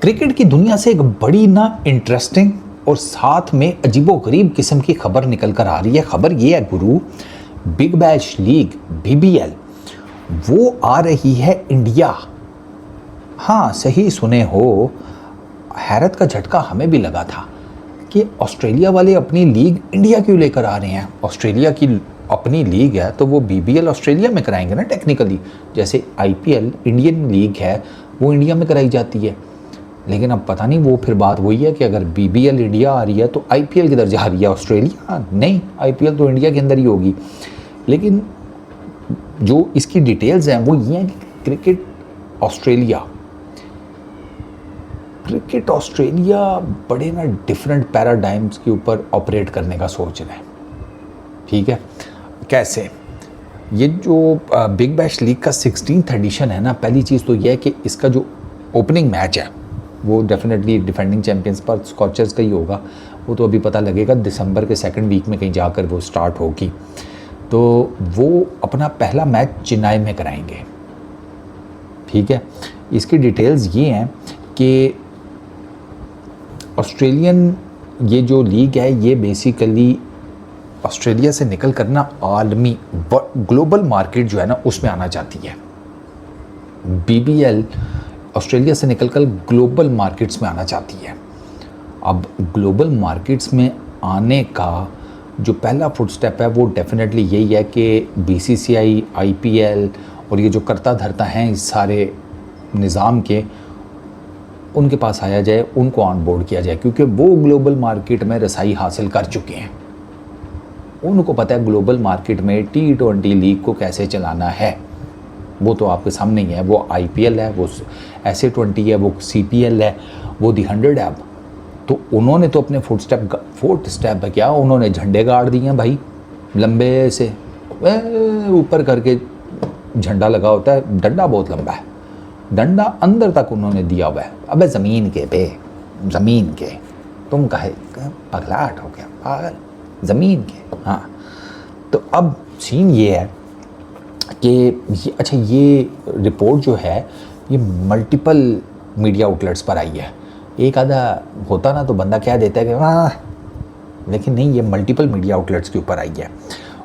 Cricket की दुनिया से एक बड़ी ना इंटरेस्टिंग और साथ में अजीबोगरीब किस्म की खबर निकल कर आ रही है। खबर ये है गुरु, बिग बैश लीग BBL वो आ रही है इंडिया। हाँ, सही सुने हो। हैरत का झटका हमें भी लगा था कि ऑस्ट्रेलिया वाले अपनी लीग इंडिया क्यों लेकर आ रहे हैं। ऑस्ट्रेलिया की अपनी लीग है तो वो BBL ऑस्ट्रेलिया में कराएंगे ना टेक्निकली, जैसे IPL इंडियन लीग है वो इंडिया में कराई जाती है। लेकिन अब पता नहीं, वो फिर बात वही है कि अगर BBL इंडिया आ रही है तो IPL किधर जा रही है, ऑस्ट्रेलिया? नहीं, IPL तो इंडिया के अंदर ही होगी। लेकिन जो इसकी डिटेल्स हैं वो ये हैं कि क्रिकेट ऑस्ट्रेलिया बड़े ना डिफरेंट पैराडाइम्स के ऊपर ऑपरेट करने का सोच रहे हैं। ठीक है, कैसे? ये जो बिग बैश लीग का 16th एडिशन है ना, पहली चीज़ तो यह है कि इसका जो ओपनिंग मैच है वो डेफिनेटली डिफेंडिंग चैंपियंस पर स्कॉचर्स का ही होगा। वो तो अभी पता लगेगा, दिसंबर के सेकंड वीक में कहीं जाकर वो स्टार्ट होगी। तो वो अपना पहला मैच चेन्नई में कराएंगे। ठीक है, इसकी डिटेल्स ये हैं कि ऑस्ट्रेलियन ये जो लीग है ये बेसिकली ऑस्ट्रेलिया से निकल कर ना आलमी ग्लोबल मार्केट जो है ना उसमें आना चाहती है। BBL ऑस्ट्रेलिया से निकलकर ग्लोबल मार्केट्स में आना चाहती है। अब ग्लोबल मार्केट्स में आने का जो पहला फुटस्टेप है वो डेफिनेटली यही है कि BCCI, IPL और ये जो करता धरता हैं इस सारे निज़ाम के, उनके पास आया जाए, उनको ऑन बोर्ड किया जाए, क्योंकि वो ग्लोबल मार्केट में रसाई हासिल कर चुके हैं। उनको पता है ग्लोबल मार्केट में T20 लीग को कैसे चलाना है। वो तो आपके सामने ही है। वो IPL है, वो SA20 है, वो CPL है, वो The 100 है। अब तो उन्होंने तो अपने फोर्थ स्टेप है क्या, उन्होंने झंडे गाड़ दिए हैं भाई, लंबे से ऊपर करके झंडा लगा होता है, डंडा बहुत लंबा है, डंडा अंदर तक उन्होंने दिया हुआ है। अबे ज़मीन के तुम कहे पगलाट हो गया पागल, ज़मीन के। हाँ, तो अब सीन ये है कि अच्छा, ये रिपोर्ट जो है ये मल्टीपल मीडिया आउटलेट्स पर आई है। एक आधा होता ना तो बंदा कह देता है कि हाँ, लेकिन नहीं, ये मल्टीपल मीडिया आउटलेट्स के ऊपर आई है।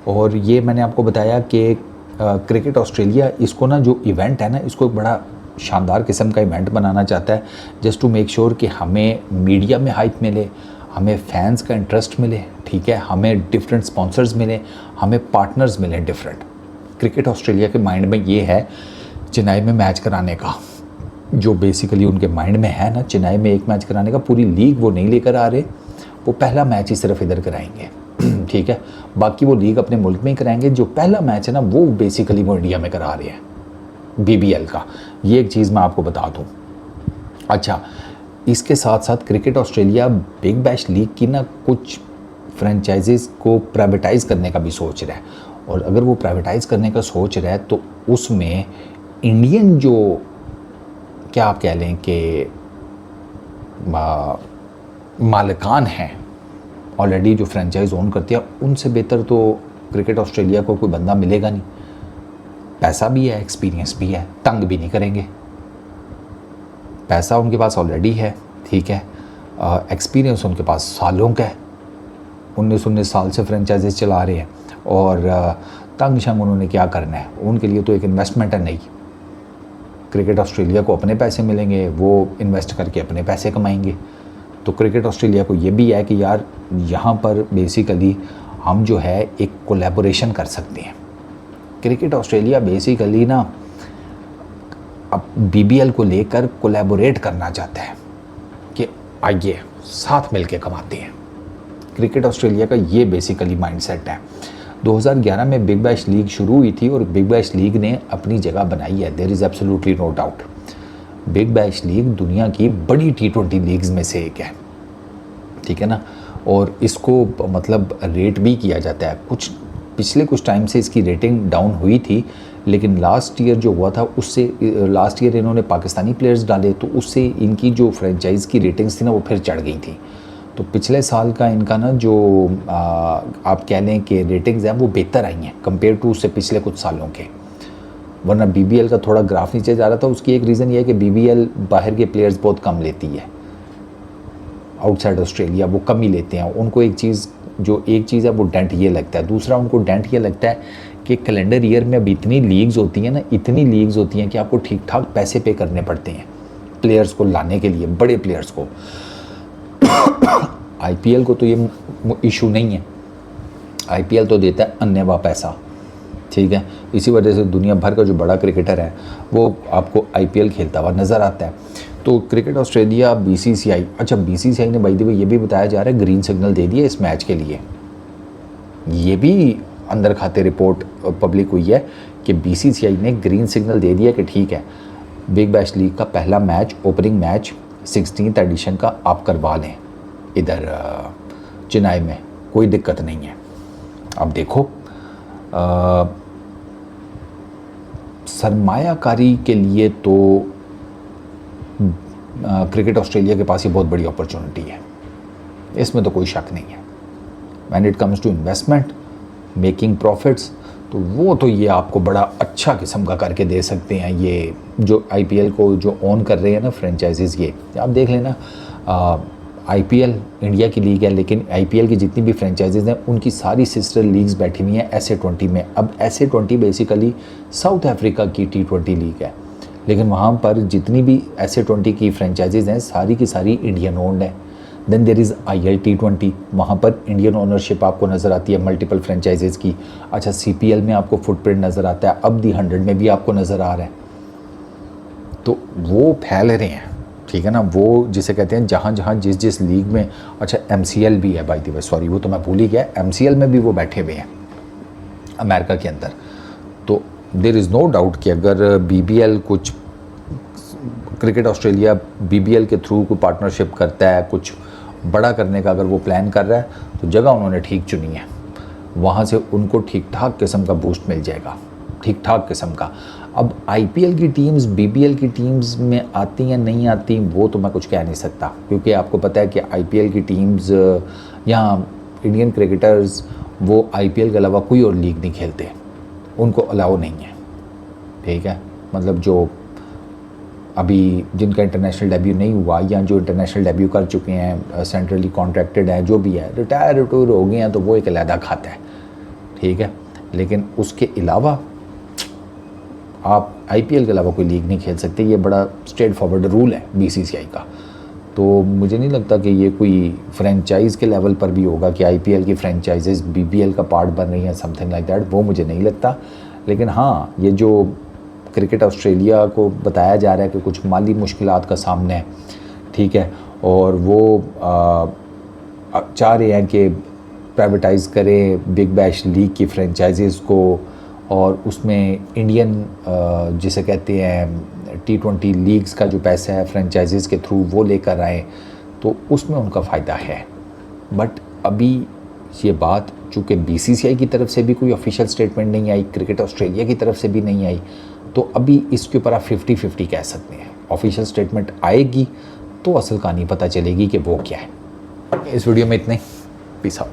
और ये मैंने आपको बताया कि क्रिकेट ऑस्ट्रेलिया इसको ना, जो इवेंट है ना, इसको एक बड़ा शानदार किस्म का इवेंट बनाना चाहता है, जस्ट टू मेक श्योर कि हमें मीडिया में हाइप मिले, हमें फैंस का इंटरेस्ट मिले, ठीक है, हमें डिफरेंट स्पॉन्सर्स मिले, हमें पार्टनर्स मिले डिफरेंट। क्रिकेट ऑस्ट्रेलिया के माइंड में ये है चेन्नई में मैच कराने का, जो बेसिकली उनके माइंड में है ना, चेन्नई में एक मैच कराने का। पूरी लीग वो नहीं लेकर आ रहे, वो पहला मैच ही सिर्फ इधर कराएंगे। ठीक है, बाकी वो लीग अपने मुल्क में ही कराएंगे। जो पहला मैच है ना वो बेसिकली वो इंडिया में करा रहे हैं BBL का। ये एक चीज़ मैं आपको बता दूँ। अच्छा, इसके साथ साथ cricket Australia big Bash league की ना कुछ फ्रेंचाइजीज़ को प्राइवेटाइज़ करने का भी सोच रहा है। और अगर वो प्राइवेटाइज़ करने का सोच रहा है तो उसमें इंडियन जो, क्या आप कह लें कि मालिकान हैं ऑलरेडी, जो फ्रेंचाइज ओन करती है, उनसे बेहतर तो क्रिकेट ऑस्ट्रेलिया को कोई बंदा मिलेगा नहीं। पैसा भी है, एक्सपीरियंस भी है, तंग भी नहीं करेंगे। पैसा उनके पास ऑलरेडी है, ठीक है, एक्सपीरियंस उनके पास सालों का है, 19 साल से फ्रेंचाइजेस चला रहे हैं। और तंग शंग उन्होंने क्या करना है, उनके लिए तो एक इन्वेस्टमेंट है। नहीं, क्रिकेट ऑस्ट्रेलिया को अपने पैसे मिलेंगे, वो इन्वेस्ट करके अपने पैसे कमाएंगे। तो क्रिकेट ऑस्ट्रेलिया को ये भी है कि यार यहाँ पर बेसिकली हम जो है एक कोलैबोरेशन कर सकते हैं। क्रिकेट ऑस्ट्रेलिया बेसिकली ना अब BBL को लेकर कोलैबोरेट करना चाहता है कि आइए साथ मिलके कमाते हैं। क्रिकेट ऑस्ट्रेलिया का ये बेसिकली माइंडसेट है। 2011 में बिग बैश लीग शुरू हुई थी और बिग बैश लीग ने अपनी जगह बनाई है, there is absolutely no doubt. Big Bash League दुनिया की बड़ी T20 लीग्स में से एक है, ठीक है ना। और इसको मतलब रेट भी किया जाता है। पिछले कुछ टाइम से इसकी रेटिंग डाउन हुई थी, लेकिन लास्ट ईयर जो हुआ था उससे, लास्ट ईयर इन्होंने पाकिस्तानी प्लेयर्स डाले तो उससे इनकी जो फ्रेंचाइज की रेटिंग्स थी ना वो फिर चढ़ गई थी। तो पिछले साल का इनका ना जो आप कह लें कि रेटिंग्स हैं वो बेहतर आई हैं कंपेयर टू उससे पिछले कुछ सालों के। वरना BBL का थोड़ा ग्राफ नीचे जा रहा था। उसकी एक रीज़न ये है कि BBL बाहर के प्लेयर्स बहुत कम लेती है, आउटसाइड ऑस्ट्रेलिया वो कम ही लेते हैं। उनको एक चीज़ है वो डेंट ये लगता है। दूसरा उनको डेंट ये लगता है कि कैलेंडर ईयर में अब इतनी लीग्स होती हैं ना, इतनी लीग्स होती हैं कि आपको ठीक ठाक पैसे पे करने पड़ते हैं प्लेयर्स को लाने के लिए, बड़े प्लेयर्स को। IPL को तो ये इशू नहीं है, IPL तो देता है अन्यवा पैसा, ठीक है। इसी वजह से दुनिया भर का जो बड़ा क्रिकेटर है वो आपको IPL खेलता हुआ नज़र आता है। तो क्रिकेट ऑस्ट्रेलिया BCCI, अच्छा BCCI ने भाई ये भी बताया जा रहा है ग्रीन सिग्नल दे दिया इस मैच के लिए। ये भी अंदर खाते रिपोर्ट पब्लिक हुई है कि BCCI ने ग्रीन सिग्नल दे दिया कि ठीक है, बिग बैश लीग का पहला match, opening match 16th addition का आप करवा लें इधर चेन्नई में, कोई दिक्कत नहीं है। अब देखो सरमायाकारी के लिए तो क्रिकेट ऑस्ट्रेलिया के पास ये बहुत बड़ी अपॉर्चुनिटी है, इसमें तो कोई शक नहीं है। When it comes to investment, making profits, तो वो तो ये आपको बड़ा अच्छा किस्म का करके दे सकते हैं। ये जो IPL को जो ओन कर रहे हैं ना फ्रेंचाइजीज़, ये आप देख लेना। IPL इंडिया की लीग है, लेकिन IPL की जितनी भी फ्रेंचाइजीज़ हैं उनकी सारी सिस्टर लीग्स बैठी हुई हैं SA20 में। अब SA20 बेसिकली साउथ अफ्रीका की T20 लीग है, लेकिन वहाँ पर जितनी भी SA20 की फ्रेंचाइजीज़ हैं सारी की सारी इंडियन ओन्ड है। Then there is IL T20, वहाँ पर इंडियन ओनरशिप आपको नज़र आती है मल्टीपल फ्रेंचाइजीज़ की। अच्छा CPL में आपको फुटप्रिंट नज़र आता है, अब दी 100 में भी आपको नज़र आ रहा है। तो वो फैल रहे हैं, ठीक है ना, वो जिसे कहते हैं जहाँ जहाँ जिस लीग में। अच्छा MCL भी है बाय द वे, सॉरी वो तो मैं भूल ही गया, MCL में भी वो बैठे हुए हैं अमेरिका के अंदर। तो देयर इज़ नो डाउट कि अगर BBL कुछ क्रिकेट ऑस्ट्रेलिया BBL के थ्रू कोई पार्टनरशिप करता है, कुछ बड़ा करने का अगर वो प्लान कर रहा है, तो जगह उन्होंने ठीक चुनी है, वहाँ से उनको ठीक ठाक किस्म का बूस्ट मिल जाएगा, ठीक ठाक किस्म का। अब IPL की टीम्स BBL की टीम्स में आती या नहीं आती वो तो मैं कुछ कह नहीं सकता, क्योंकि आपको पता है कि IPL की टीम्स यहाँ इंडियन क्रिकेटर्स वो IPL के अलावा कोई और लीग नहीं खेलते, उनको अलाउ नहीं है, ठीक है। मतलब जो अभी जिनका इंटरनेशनल डेब्यू नहीं हुआ या जो इंटरनेशनल डेब्यू कर चुके हैं, सेंट्रली कॉन्ट्रैक्टेड हैं, जो भी है, रिटायर हो गए हैं, तो वो एक अलहदा खाता है, ठीक है। लेकिन उसके अलावा आप IPL के अलावा कोई लीग नहीं खेल सकते, ये बड़ा स्ट्रेट फॉरवर्ड रूल है BCCI का। तो मुझे नहीं लगता कि ये कोई फ्रेंचाइज़ के लेवल पर भी होगा कि IPL की फ्रेंचाइजेज़ BBL का पार्ट बन रही हैं, समथिंग लाइक दैट, वो मुझे नहीं लगता। लेकिन हाँ, ये जो क्रिकेट ऑस्ट्रेलिया को बताया जा रहा है कि कुछ माली मुश्किलात का सामना है, ठीक है, और वो चाह रहे हैं कि प्राइवेटाइज़ करें बिग बैश लीग की फ्रेंचाइजीज़ को, और उसमें इंडियन जिसे कहते हैं T20 लीग्स का जो पैसा है फ्रेंचाइजीज़ के थ्रू वो लेकर आए, तो उसमें उनका फ़ायदा है। बट अभी ये बात चूँकि BCCI की तरफ से भी कोई ऑफिशियल स्टेटमेंट नहीं आई, क्रिकेट ऑस्ट्रेलिया की तरफ से भी नहीं आई, तो अभी इसके ऊपर आप 50-50 कह सकते हैं। ऑफिशियल स्टेटमेंट आएगी तो असल कहानी पता चलेगी कि वो क्या है। इस वीडियो में इतने, पीस आउट।